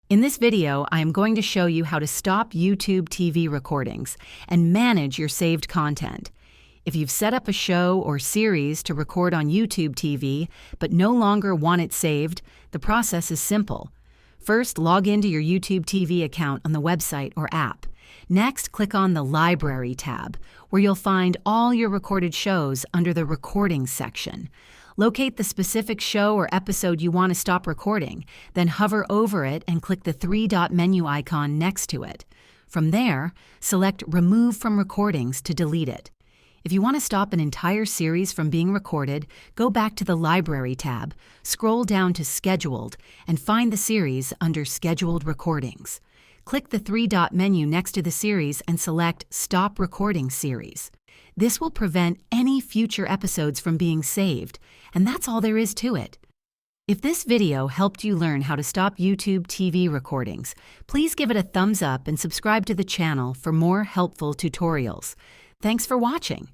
In this video, I am going to show you how to stop YouTube TV recordings and manage your saved content. If you've set up a show or series to record on YouTube TV but no longer want it saved, the process is simple. First, log into your YouTube TV account on the website or app. Next, click on the Library tab, where you'll find all your recorded shows under the Recordings section. Locate the specific show or episode you want to stop recording, then hover over it and click the three-dot menu icon next to it. From there, select Remove from Recordings to delete it. If you want to stop an entire series from being recorded, go back to the Library tab, scroll down to Scheduled, and find the series under Scheduled Recordings. Click the three-dot menu next to the series and select Stop Recording Series. This will prevent any future episodes from being saved, and that's all there is to it. If this video helped you learn how to stop YouTube TV recordings, please give it a thumbs up and subscribe to the channel for more helpful tutorials. Thanks for watching.